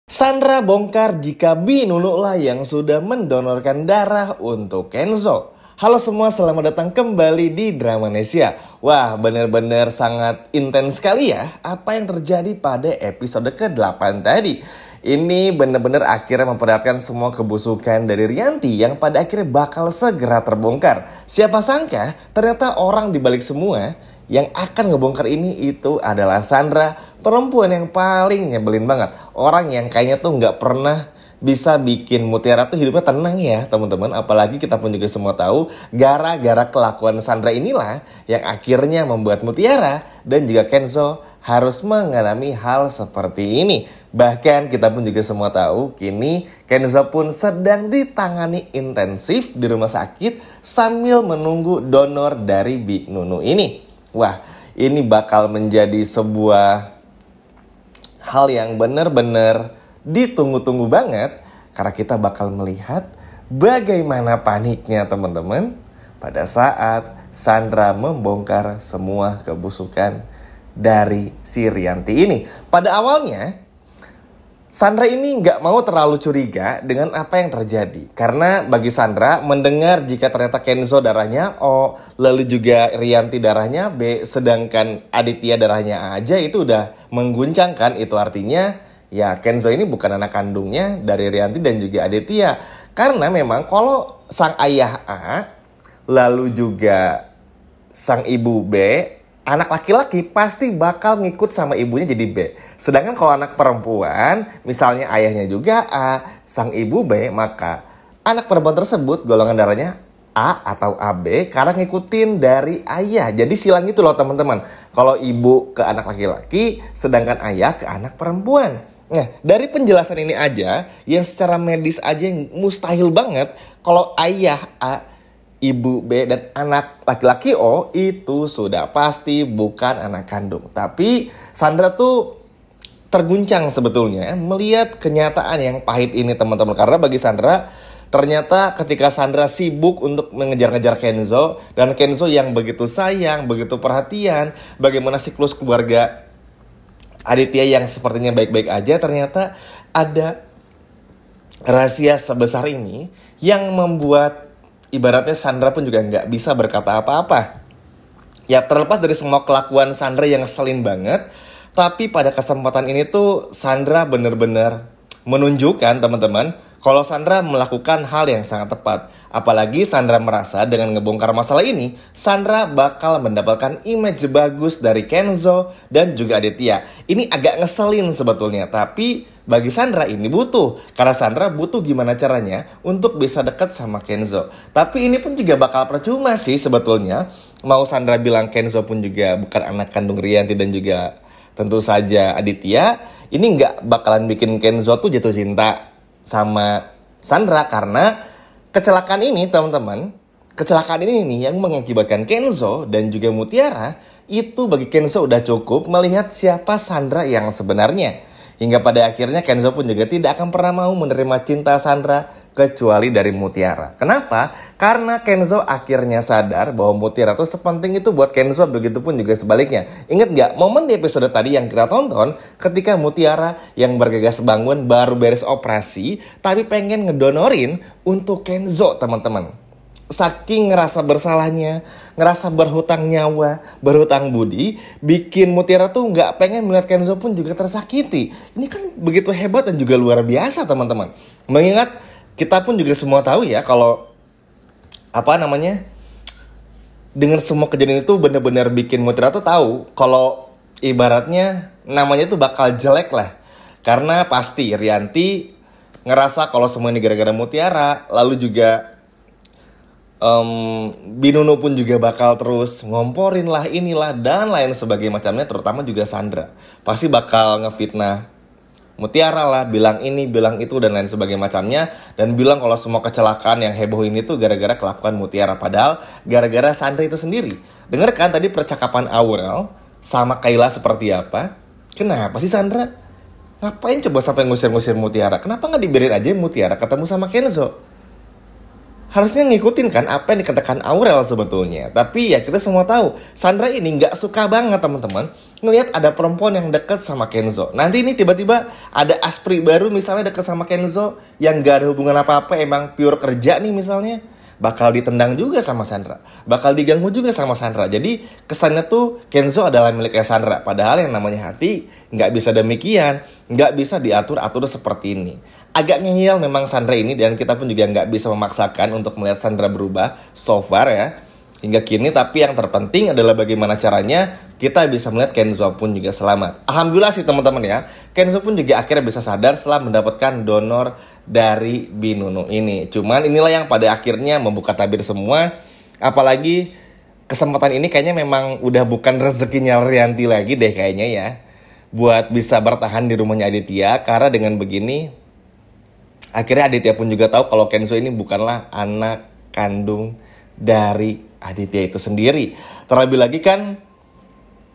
Sandra bongkar jika Binunu lah yang sudah mendonorkan darah untuk Kenzo. Halo semua, selamat datang kembali di Dramanesia. Wah, bener-bener sangat intens sekali ya apa yang terjadi pada episode ke-8 tadi. Ini bener-bener akhirnya memperlihatkan semua kebusukan dari Rianti yang pada akhirnya bakal segera terbongkar. Siapa sangka ternyata orang dibalik semua yang akan ngebongkar ini itu adalah Sandra, perempuan yang paling nyebelin banget. Orang yang kayaknya tuh nggak pernah bisa bikin Mutiara tuh hidupnya tenang ya teman-teman. Apalagi kita pun juga semua tahu gara-gara kelakuan Sandra inilah yang akhirnya membuat Mutiara dan juga Kenzo harus mengalami hal seperti ini. Bahkan kita pun juga semua tahu kini Kenzo pun sedang ditangani intensif di rumah sakit sambil menunggu donor dari Binunu ini. Wah, ini bakal menjadi sebuah hal yang benar-benar ditunggu-tunggu banget. Karena kita bakal melihat bagaimana paniknya teman-teman pada saat Sandra membongkar semua kebusukan dari si Rianti ini. Pada awalnya Sandra ini nggak mau terlalu curiga dengan apa yang terjadi. Karena bagi Sandra mendengar jika ternyata Kenzo darahnya O, lalu juga Rianti darahnya B, sedangkan Aditya darahnya A aja itu udah mengguncangkan. Itu artinya ya Kenzo ini bukan anak kandungnya dari Rianti dan juga Aditya. Karena memang kalau sang ayah A, lalu juga sang ibu B, anak laki-laki pasti bakal ngikut sama ibunya jadi B. Sedangkan kalau anak perempuan, misalnya ayahnya juga A, sang ibu B, maka anak perempuan tersebut golongan darahnya A atau AB karena ngikutin dari ayah. Jadi silang itu loh teman-teman. Kalau ibu ke anak laki-laki, sedangkan ayah ke anak perempuan. Nah, dari penjelasan ini aja, yang secara medis aja yang mustahil banget kalau ayah A, ibu B dan anak laki-laki O itu sudah pasti bukan anak kandung. Tapi Sandra tuh terguncang sebetulnya melihat kenyataan yang pahit ini teman-teman. Karena bagi Sandra ternyata ketika Sandra sibuk untuk mengejar-ngejar Kenzo dan Kenzo yang begitu sayang, begitu perhatian, bagaimana siklus keluarga Aditya yang sepertinya baik-baik aja, ternyata ada rahasia sebesar ini yang membuat ibaratnya Sandra pun juga nggak bisa berkata apa-apa. Ya terlepas dari semua kelakuan Sandra yang ngeselin banget, tapi pada kesempatan ini tuh Sandra bener-bener menunjukkan teman-teman kalau Sandra melakukan hal yang sangat tepat. Apalagi Sandra merasa dengan ngebongkar masalah ini, Sandra bakal mendapatkan image bagus dari Kenzo dan juga Aditya. Ini agak ngeselin sebetulnya, tapi bagi Sandra ini butuh. Karena Sandra butuh gimana caranya untuk bisa dekat sama Kenzo. Tapi ini pun juga bakal percuma sih sebetulnya. Mau Sandra bilang Kenzo pun juga bukan anak kandung Rianti dan juga tentu saja Aditya. Ini nggak bakalan bikin Kenzo tuh jatuh cinta sama Sandra. Karena kecelakaan ini teman-teman, kecelakaan ini nih yang mengakibatkan Kenzo dan juga Mutiara. Itu bagi Kenzo udah cukup melihat siapa Sandra yang sebenarnya. Hingga pada akhirnya Kenzo pun juga tidak akan pernah mau menerima cinta Sandra kecuali dari Mutiara. Kenapa? Karena Kenzo akhirnya sadar bahwa Mutiara tuh sepenting itu buat Kenzo, begitupun juga sebaliknya. Ingat gak momen di episode tadi yang kita tonton ketika Mutiara yang bergegas bangun baru beres operasi tapi pengen ngedonorin untuk Kenzo teman-teman. Saking ngerasa bersalahnya, ngerasa berhutang nyawa, berhutang budi, bikin Mutiara tuh nggak pengen melihat Kenzo pun juga tersakiti. Ini kan begitu hebat dan juga luar biasa teman-teman. Mengingat kita pun juga semua tahu ya kalau dengan semua kejadian itu benar-benar bikin Mutiara tuh tahu kalau ibaratnya namanya tuh bakal jelek lah. Karena pasti Rianti ngerasa kalau semua ini gara-gara Mutiara, lalu juga Binunu pun juga bakal terus ngomporin lah inilah dan lain sebagainya macamnya, terutama juga Sandra pasti bakal ngefitnah Mutiara lah, bilang ini bilang itu dan lain sebagainya macamnya, dan bilang kalau semua kecelakaan yang heboh ini tuh gara-gara kelakuan Mutiara, padahal gara-gara Sandra itu sendiri. Dengarkan tadi percakapan Aurel sama Kayla seperti apa. Kenapa sih Sandra ngapain coba sampai ngusir-ngusir Mutiara? Kenapa nggak dibiarin aja Mutiara ketemu sama Kenzo? harusnya ngikutin kan apa yang dikatakan Aurel sebetulnya. Tapi ya kita semua tahu Sandra ini nggak suka banget teman-teman ngelihat ada perempuan yang deket sama Kenzo. Nanti ini tiba-tiba ada aspri baru misalnya deket sama Kenzo yang gak ada hubungan apa-apa, emang pure kerja nih misalnya, bakal ditendang juga sama Sandra, bakal diganggu juga sama Sandra. Jadi kesannya tuh Kenzo adalah miliknya Sandra, padahal yang namanya hati nggak bisa demikian, nggak bisa diatur-atur seperti ini. Agak ngeyel memang Sandra ini, dan kita pun juga nggak bisa memaksakan untuk melihat Sandra berubah so far ya hingga kini. Tapi yang terpenting adalah bagaimana caranya kita bisa melihat Kenzo pun juga selamat. Alhamdulillah sih teman-teman ya, Kenzo pun juga akhirnya bisa sadar setelah mendapatkan donor dari Binunu ini. Cuman inilah yang pada akhirnya membuka tabir semua. Apalagi kesempatan ini kayaknya memang udah bukan rezekinya Rianti lagi deh kayaknya ya, buat bisa bertahan di rumahnya Aditya. Karena dengan begini akhirnya Aditya pun juga tahu kalau Kenzo ini bukanlah anak kandung dari Aditya itu sendiri. Terlebih lagi kan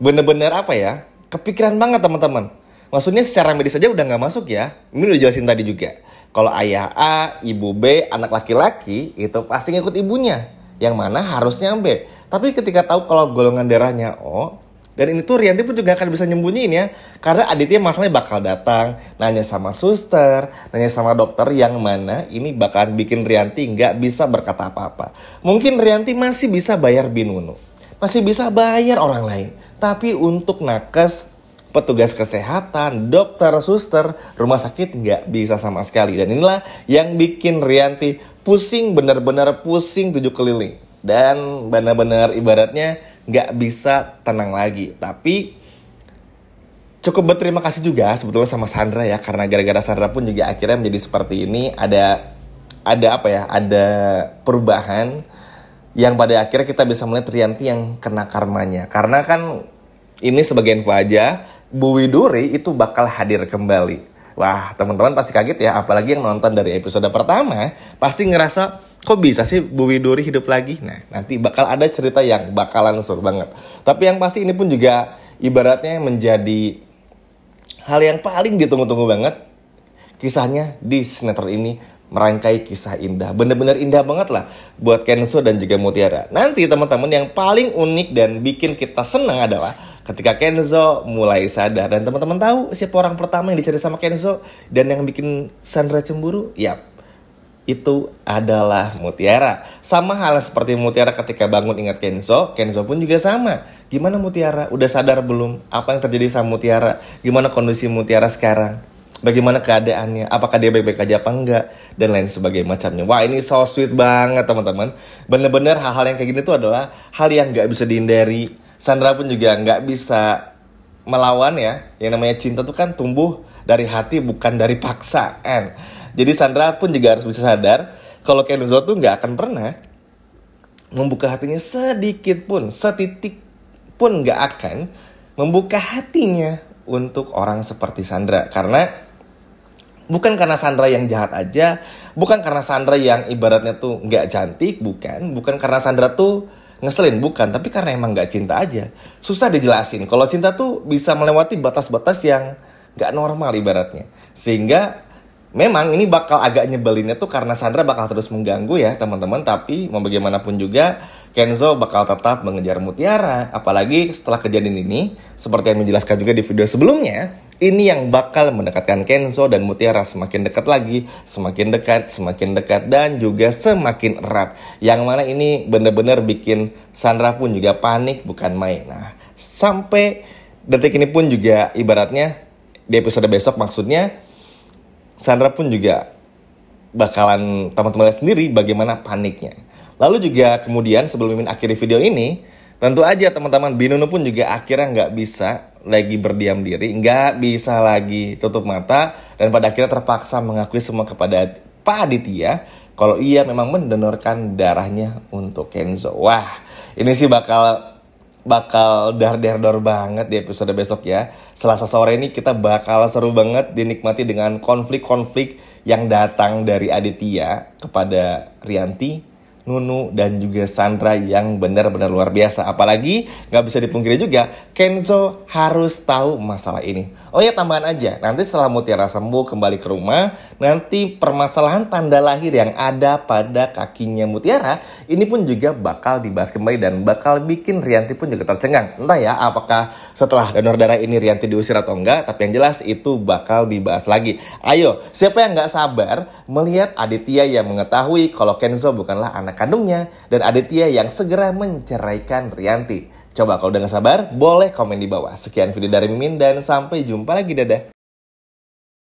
bener-bener apa ya, kepikiran banget teman-teman. Maksudnya secara medis saja udah gak masuk ya. Ini udah jelasin tadi juga. Kalau ayah A, ibu B, anak laki-laki itu pasti ngikut ibunya, yang mana harusnya B. Tapi ketika tahu kalau golongan darahnya O, dan ini tuh Rianti pun juga akan bisa nyembunyiin ya. Karena Aditya masalahnya bakal datang, nanya sama suster, nanya sama dokter, yang mana ini bakalan bikin Rianti gak bisa berkata apa-apa. Mungkin Rianti masih bisa bayar Binunu, masih bisa bayar orang lain. Tapi untuk nakes, petugas kesehatan, dokter, suster, rumah sakit nggak bisa sama sekali. Dan inilah yang bikin Rianti pusing, benar-benar pusing 7 keliling. Dan benar-benar ibaratnya nggak bisa tenang lagi. Tapi cukup berterima kasih juga sebetulnya sama Sandra ya. Karena gara-gara Sandra pun juga akhirnya menjadi seperti ini. Ada apa ya, ada perubahan yang pada akhirnya kita bisa melihat Rianti yang kena karmanya. Karena kan ini sebagai info aja, Bu Widuri itu bakal hadir kembali. Wah, teman-teman pasti kaget ya, apalagi yang nonton dari episode pertama pasti ngerasa kok bisa sih Bu Widuri hidup lagi. Nah, nanti bakal ada cerita yang bakalan seru banget. Tapi yang pasti ini pun juga ibaratnya menjadi hal yang paling ditunggu-tunggu banget. Kisahnya di sinetron ini merangkai kisah indah, bener-bener indah banget lah buat Kenzo dan juga Mutiara. Nanti teman-teman yang paling unik dan bikin kita senang adalah ketika Kenzo mulai sadar. Dan teman-teman tahu siapa orang pertama yang dicari sama Kenzo dan yang bikin Sandra cemburu? Yap, itu adalah Mutiara. Sama hal seperti Mutiara ketika bangun ingat Kenzo, Kenzo pun juga sama. Gimana Mutiara? Udah sadar belum? Apa yang terjadi sama Mutiara? Gimana kondisi Mutiara sekarang? Bagaimana keadaannya? Apakah dia baik-baik aja apa enggak? Dan lain sebagainya macamnya. Wah, ini so sweet banget teman-teman. Bener-bener hal-hal yang kayak gini tuh adalah hal yang gak bisa dihindari. Sandra pun juga gak bisa melawan ya. Yang namanya cinta tuh kan tumbuh dari hati, bukan dari paksaan. Jadi Sandra pun juga harus bisa sadar kalau Kenzo tuh gak akan pernah membuka hatinya sedikit pun, setitik pun gak akan membuka hatinya untuk orang seperti Sandra. Karena bukan karena Sandra yang jahat aja, bukan karena Sandra yang ibaratnya tuh gak cantik, bukan karena Sandra tuh ngeselin, bukan, tapi karena emang gak cinta aja. Susah dijelasin, kalau cinta tuh bisa melewati batas-batas yang gak normal ibaratnya. Sehingga memang ini bakal agak nyebelinnya tuh karena Sandra bakal terus mengganggu ya teman-teman. Tapi mau bagaimanapun juga Kenzo bakal tetap mengejar Mutiara. Apalagi setelah kejadian ini, seperti yang menjelaskan juga di video sebelumnya, ini yang bakal mendekatkan Kenzo dan Mutiara semakin dekat lagi, semakin dekat, dan juga semakin erat. Yang mana ini benar-benar bikin Sandra pun juga panik, bukan main. Nah, sampai detik ini pun juga ibaratnya di episode besok maksudnya, Sandra pun juga bakalan teman-teman lihat sendiri bagaimana paniknya. Lalu juga kemudian sebelum Mimin akhiri video ini, tentu aja teman-teman Binunu pun juga akhirnya nggak bisa lagi berdiam diri, nggak bisa lagi tutup mata, dan pada akhirnya terpaksa mengakui semua kepada Pak Aditya kalau ia memang mendonorkan darahnya untuk Kenzo. Wah, ini sih bakal dar-der-dor banget di episode besok ya. Selasa sore ini kita bakal seru banget dinikmati dengan konflik-konflik yang datang dari Aditya kepada Rianti, Nunu, dan juga Sandra yang benar-benar luar biasa. Apalagi gak bisa dipungkiri juga, Kenzo harus tahu masalah ini. Oh ya, tambahan aja, nanti setelah Mutiara sembuh kembali ke rumah, nanti permasalahan tanda lahir yang ada pada kakinya Mutiara ini pun juga bakal dibahas kembali dan bakal bikin Rianti pun juga tercengang. Entah ya apakah setelah donor darah ini Rianti diusir atau enggak, tapi yang jelas itu bakal dibahas lagi. Ayo, siapa yang nggak sabar melihat Aditya yang mengetahui kalau Kenzo bukanlah anak kandungnya dan Aditya yang segera menceraikan Rianti. Coba kalau udah gak sabar, boleh komen di bawah. Sekian video dari Mimin dan sampai jumpa lagi, dadah.